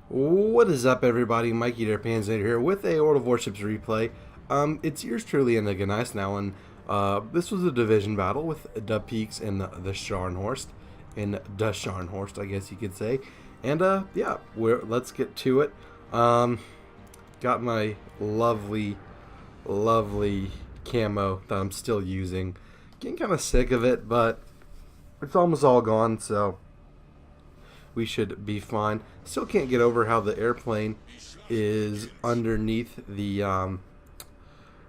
What is up, everybody? Mikey Panzernator here with a World of Warships replay. It's yours truly in the Gneiseneau, and this was a division battle with dapeeks and the Scharnhorst, I guess you could say. And yeah, let's get to it. Got my lovely camo that I'm still using. Getting kind of sick of it, but it's almost all gone, so we should be fine. Still can't get over how the airplane is underneath the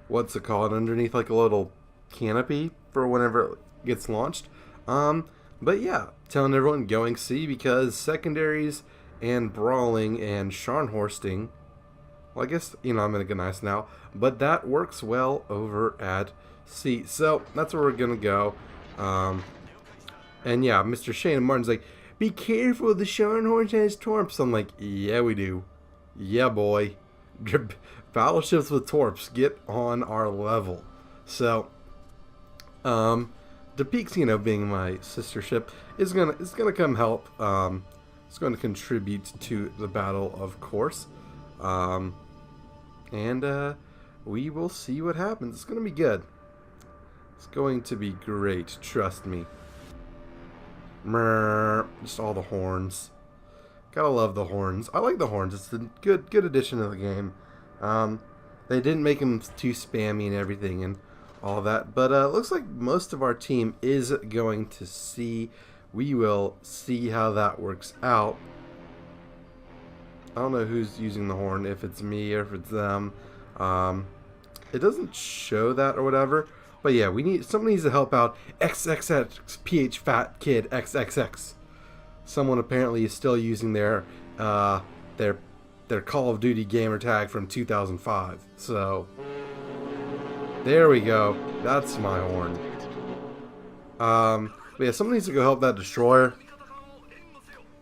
what's it called? Underneath like a little canopy for whenever it gets launched. But yeah, telling everyone going C because secondaries and brawling and Scharnhorsting. Well, I guess I'm gonna get nice now, but that works well over at C. So that's where we're gonna go. And yeah, Mr. Shane Martin's like, be careful, the Scharnhorst has torps. I'm like, yeah, we do. Yeah, boy. Battleships with torps, get on our level. So, dapeeks, being my sister ship, is gonna come help. It's going to contribute to the battle, of course. And we will see what happens. It's gonna be good. It's going to be great. Trust me. Just all the horns. Gotta love the horns. I like the horns. It's a good addition to the game. They didn't make them too spammy and everything and all that. But it looks like most of our team is going to see. We will see how that works out. I don't know who's using the horn, if it's me or if it's them. It doesn't show that or whatever. But yeah, someone needs to help out. XXX PH Fat Kid XXX. Someone apparently is still using their Call of Duty gamer tag from 2005. So there we go. That's my horn. But yeah, someone needs to go help that destroyer.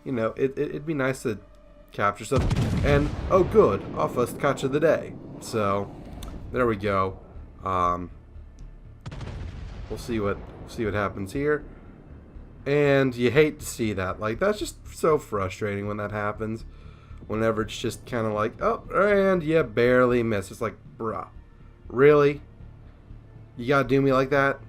It'd be nice to capture stuff. And oh, good, our first catch of the day. So there we go. We'll see what happens here. And you hate to see that. Like, that's just so frustrating when that happens. Whenever it's just kind of like, oh, and you barely miss. It's like, bruh, really? You gotta do me like that?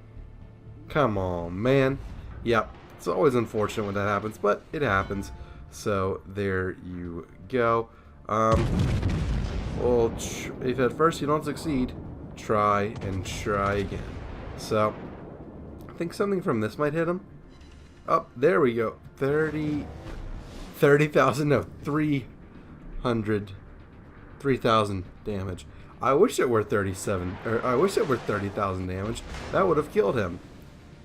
Come on, man. Yep, it's always unfortunate when that happens, but it happens. So there you go. Well, if at first you don't succeed, try and try again. So I think something from this might hit him. Oh, there we go. 30,000, no, 3,000 damage. I wish it were 30,000 damage. That would have killed him.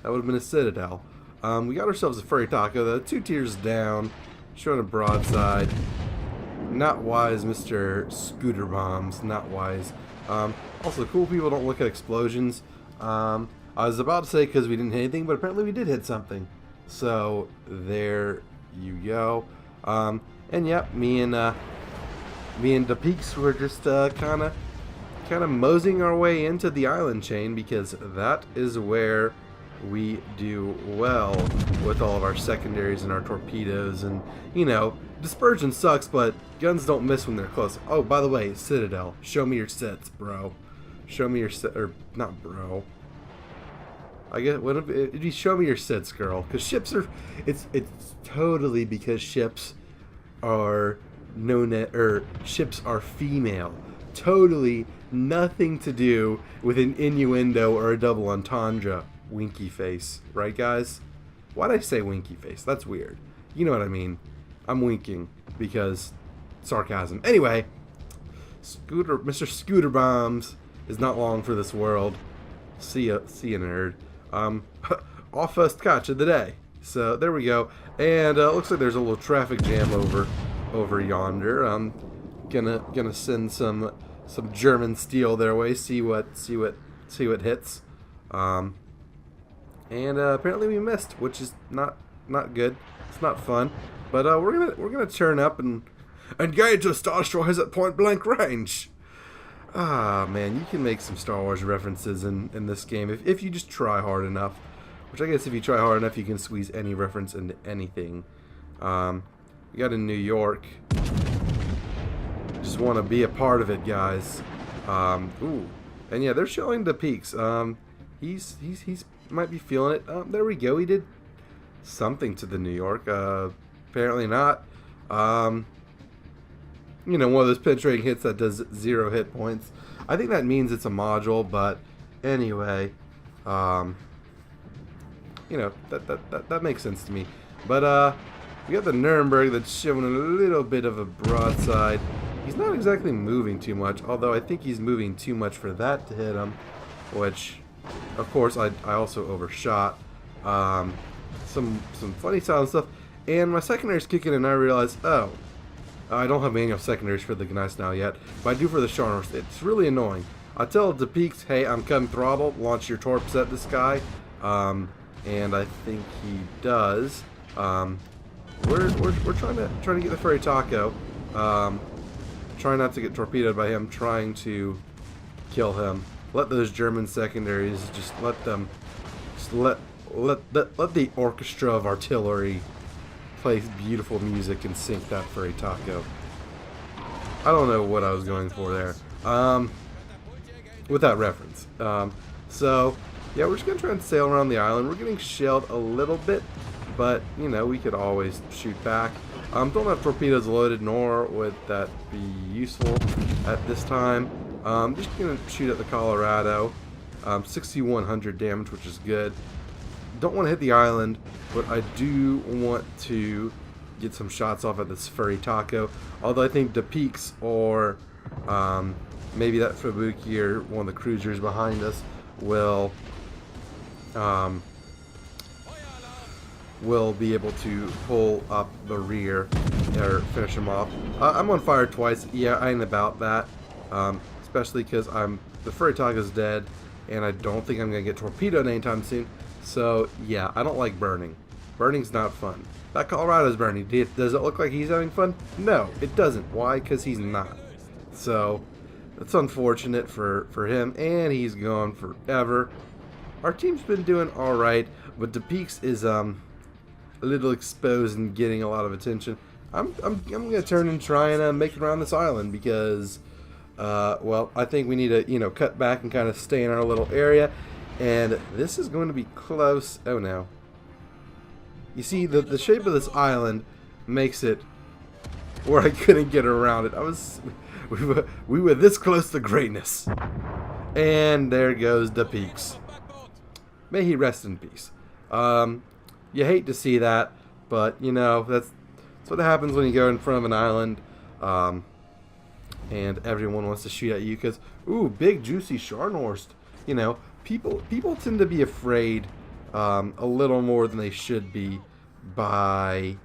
That would have been a citadel. We got ourselves a furry taco though, 2 tiers down, showing a broadside. Not wise, Mr. Scooter Bombs. Not wise. Also, cool people don't look at explosions. I was about to say because we didn't hit anything, but apparently we did hit something. So there you go. And yeah, me and dapeeks were just kind of moseying our way into the island chain because that is where we do well with all of our secondaries and our torpedoes. And dispersion sucks, but guns don't miss when they're close. Oh, by the way, Citadel, show me your sets, bro. Show me your or not, bro. I guess if you show me your sets, girl, because ships are. It's totally because ships are ships are female. Totally nothing to do with an innuendo or a double entendre. Winky face, right, guys? Why'd I say winky face? That's weird. You know what I mean? I'm winking because sarcasm. Anyway, Mr. Scooter Bombs is not long for this world. See ya, nerd. Our first catch of the day. So there we go. And looks like there's a little traffic jam over yonder. I'm gonna send some German steel their way. See what hits. And apparently we missed, which is not good. It's not fun. But we're gonna turn up and engage the Star Destroyers at point blank range. Ah, man, you can make some Star Wars references in this game if you just try hard enough. Which I guess if you try hard enough, you can squeeze any reference into anything. We got in New York. Just want to be a part of it, guys. Ooh, and yeah, they're showing the peaks. He's might be feeling it. There we go. He did something to the New York. Apparently not. You know, one of those penetrating hits that does 0 hit points. I think that means it's a module, but anyway, you know, that makes sense to me. But we got the Nuremberg that's showing a little bit of a broadside. He's not exactly moving too much, although I think he's moving too much for that to hit him, which, of course, I also overshot. Some funny sound stuff, and my secondary's kicking, and I realize, oh, I don't have manual secondaries for the Gneiseneau yet, but I do for the Scharnhorst. It's really annoying. I tell dapeeks, hey, I'm cutting throttle, launch your torps at this guy, and I think he does. We're trying to get the Furry Taco. Trying not to get torpedoed by him, trying to kill him. Let those German secondaries just let the orchestra of artillery play beautiful music and sink that Furry Taco. I don't know what I was going for there. With that reference. So yeah, we're just gonna try and sail around the island. We're getting shelled a little bit, but you know, we could always shoot back. Don't have torpedoes loaded, nor would that be useful at this time. Just gonna shoot at the Colorado. 6,100 damage, which is good. Don't want to hit the island, but I do want to get some shots off at this Furry Taco. Although I think dapeeks or maybe that Fubuki or one of the cruisers behind us will be able to pull up the rear or finish him off. I'm on fire twice. Yeah, I ain't about that. Especially because the Furry Taco's dead, and I don't think I'm gonna get torpedoed anytime soon. So yeah, I don't like burning. Burning's not fun. That Colorado's burning. Does it look like he's having fun? No, it doesn't. Why? Because he's not. So that's unfortunate for him, and he's gone forever. Our team's been doing all right, but dapeeks is a little exposed and getting a lot of attention. I'm gonna turn and try and make it around this island because, well, I think we need to cut back and kind of stay in our little area, and this is going to be close. Oh no! You see, the shape of this island makes it where I couldn't get around it. We were this close to greatness, and there goes dapeeks. May he rest in peace. You hate to see that, but that's what happens when you go in front of an island, and everyone wants to shoot at you because, ooh, big juicy Scharnhorst. People tend to be afraid a little more than they should be by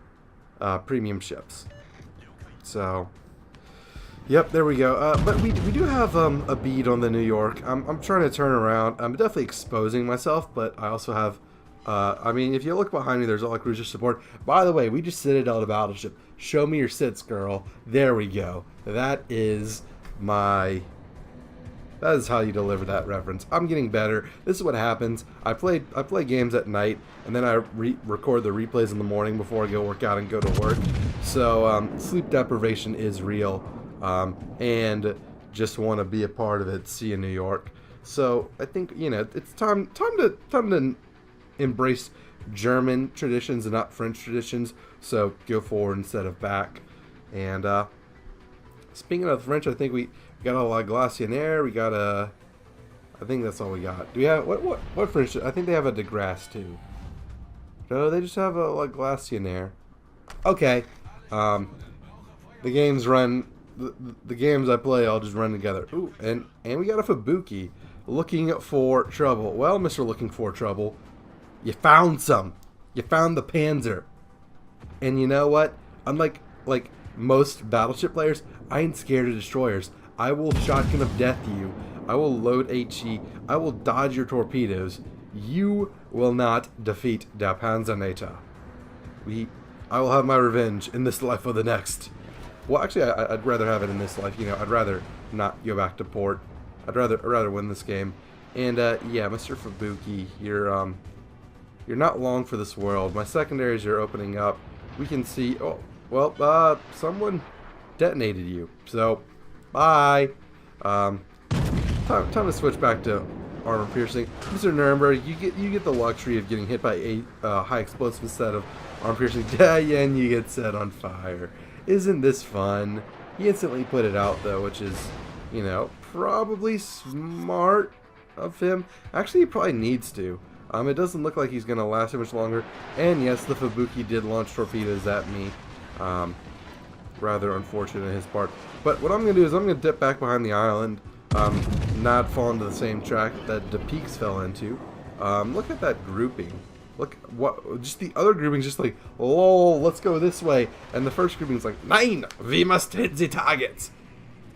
premium ships. So, yep, there we go. But we do have a bead on the New York. I'm trying to turn around. I'm definitely exposing myself, but I also have. I mean, if you look behind me, there's all the cruiser support. By the way, we just citadel a battleship. Show me your sits, girl. There we go. That is how you deliver that reference. I'm getting better. This is what happens. I play games at night, and then I record the replays in the morning before I go work out and go to work. So sleep deprivation is real, and just want to be a part of it. See you, New York. So I think it's time to embrace German traditions and not French traditions, so go forward instead of back. And speaking of French, I think we got a La Glacière. We got I think that's all we got. Do we have what French? I think they have a de Grasse too. No, they just have a La Glacière. Okay. The games run. The games I play all just run together. Ooh, and we got a Fubuki looking for trouble. Well, Mr. Looking for Trouble, you found some. You found the Panzer. And you know what? Unlike most Battleship players, I ain't scared of destroyers. I will shotgun of death you. I will load HE. I will dodge your torpedoes. You will not defeat the Panzernator. I will have my revenge in this life or the next. Well, actually, I'd rather have it in this life. I'd rather not go back to port. I'd rather win this game. And yeah, Mr. Fubuki, you're not long for this world. My secondaries are opening up. We can see. Oh, well, someone detonated you. So, bye. Time to switch back to armor piercing. Mr. Nuremberg, you get the luxury of getting hit by a high explosive instead of armor piercing. Yeah, and you get set on fire. Isn't this fun? He instantly put it out though, which is, you know, probably smart of him. Actually, he probably needs to. It doesn't look like he's going to last too much longer. And yes, the Fubuki did launch torpedoes at me. Rather unfortunate on his part. But what I'm going to do is I'm going to dip back behind the island. Not fall into the same track that dapeeks fell into. Look at that grouping. Look, what, just the other grouping's just like, lol, let's go this way. And the first grouping's like, nein, we must hit the targets.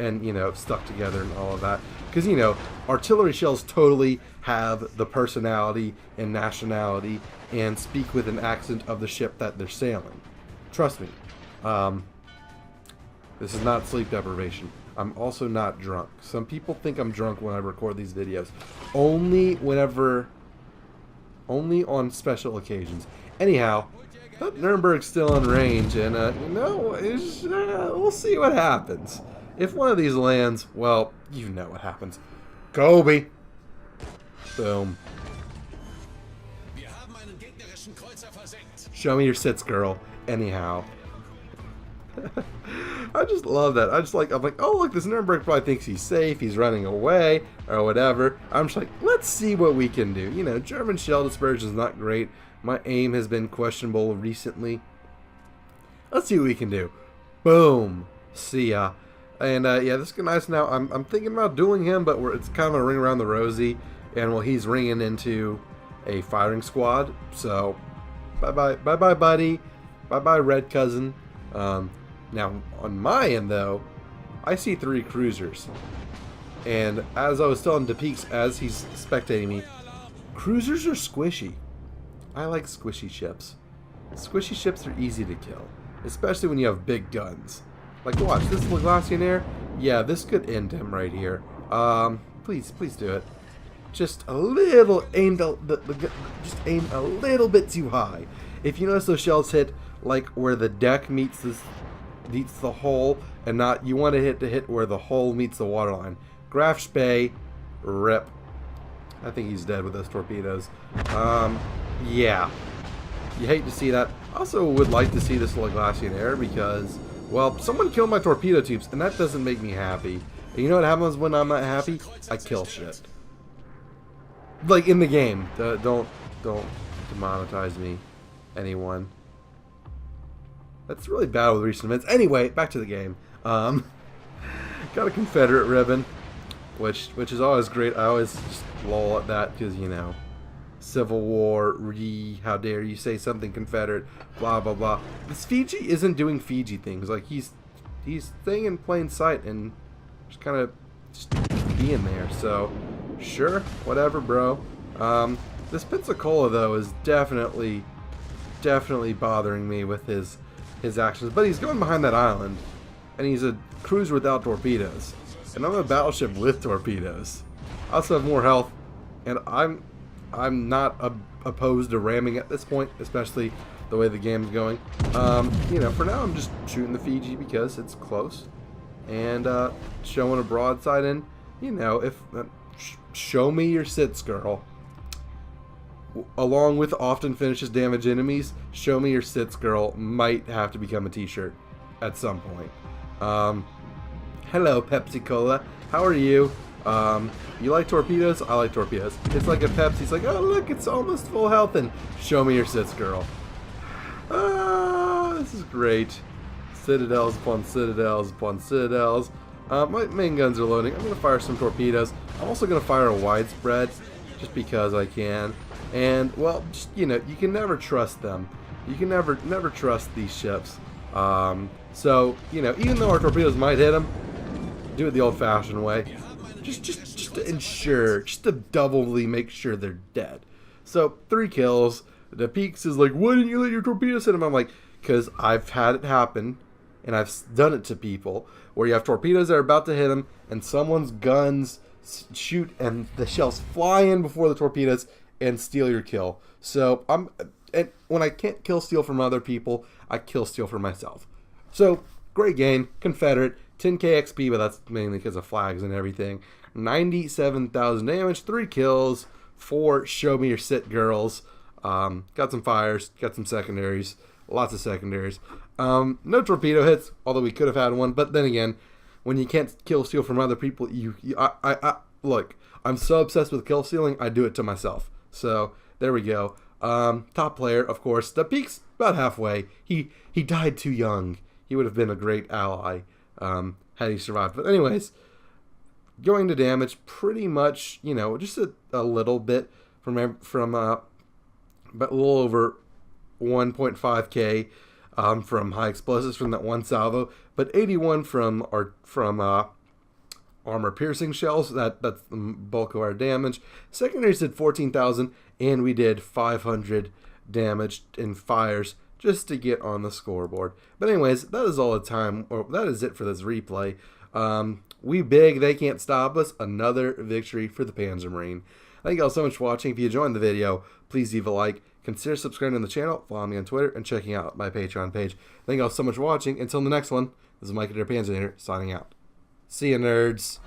And, you know, stuck together and all of that. Because, you know, artillery shells totally have the personality and nationality and speak with an accent of the ship that they're sailing. Trust me. This is not sleep deprivation. I'm also not drunk. Some people think I'm drunk when I record these videos. Only on special occasions. Anyhow, Nuremberg's still in range, and, you know, we'll see what happens. If one of these lands, well, you know what happens. Kobe! Boom. Show me your sits, girl. Anyhow. I just love that. I'm like, oh, look, this Nuremberg probably thinks he's safe. He's running away or whatever. I'm just like, let's see what we can do. You know, German shell dispersion is not great. My aim has been questionable recently. Let's see what we can do. Boom. See ya. And yeah, this Gneiseneau, I'm thinking about dueling him, but it's kind of a ring around the rosy. And well, he's ringing into a firing squad. So, bye-bye, buddy. Bye-bye, red cousin. Now, on my end, though, I see 3 cruisers. And as I was telling dapeeks as he's spectating me, cruisers are squishy. I like squishy ships. Squishy ships are easy to kill, especially when you have big guns. Like, watch, this Gneiseneau, yeah, this could end him right here. Please do it. Just a little, just aim a little bit too high. If you notice those shells hit, like, where the deck meets the hull, and not, you want to hit where the hull meets the waterline. Graf Spee, rip. I think he's dead with those torpedoes. Yeah. You hate to see that. Also would like to see this Gneiseneau because, well, someone killed my torpedo tubes, and that doesn't make me happy. And you know what happens when I'm not happy? I kill shit. Like, in the game. Don't demonetize me, anyone. That's really bad with recent events. Anyway, back to the game. Got a Confederate ribbon, which is always great. I always just lol at that because, you know, Civil War, how dare you say something Confederate, blah blah blah. This Fiji isn't doing Fiji things. Like, he's staying in plain sight and just kind of being there. So sure, whatever, bro. This Pensacola though is definitely bothering me with his actions. But he's going behind that island, and he's a cruiser without torpedoes, and I'm a battleship with torpedoes. I also have more health, and I'm not opposed to ramming at this point, especially the way the game's going. You know, for now I'm just shooting the Fiji because it's close, and showing a broadside in. You know, if show me your sits, girl. Along with often finishes damage enemies, show me your sits, girl might have to become a t-shirt at some point. Hello, Pepsi Cola. How are you? You like torpedoes? I like torpedoes. It's like a Pepsi's like, oh look, it's almost full health, and show me your sits, girl. This is great. Citadels upon citadels upon citadels. My main guns are loading. I'm going to fire some torpedoes. I'm also going to fire a widespread, just because I can. And, well, just, you know, you can never trust them. You can never trust these ships. So, you know, even though our torpedoes might hit them, do it the old-fashioned way. Just to ensure, just to doubly make sure they're dead. So, 3 kills. dapeeks is like, why didn't you let your torpedoes hit him? I'm like, because I've had it happen, and I've done it to people, where you have torpedoes that are about to hit them, and someone's guns shoot, and the shells fly in before the torpedoes and steal your kill. So and when I can't kill steal from other people, I kill steal for myself. So Great game. Confederate. 10k XP, but that's mainly because of flags and everything. 97,000 damage, 3 kills, 4 show me your sit girls. Got some fires, got some secondaries, lots of secondaries. No torpedo hits, although we could have had one, but then again, when you can't kill steal from other people, look, I'm so obsessed with kill stealing, I do it to myself. So, there we go. Top player, of course, dapeeks, about halfway. He died too young. He would have been a great ally had he survived. But anyways, going to damage, pretty much, you know, just a little bit from about a little over 1.5k from high explosives from that one salvo, but 81 from armor piercing shells. That's the bulk of our damage. Secondaries did 14,000, and we did 500 damage in fires just to get on the scoreboard. But anyways, that is all the time, or that is it for this replay. We big, they can't stop us. Another victory for the Panzermarine. Thank you all so much for watching. If you enjoyed the video, please leave a like. Consider subscribing to the channel, follow me on Twitter, and checking out my Patreon page. Thank you all so much for watching. Until the next one, this is Mike, Panzernator, signing out. See ya, nerds.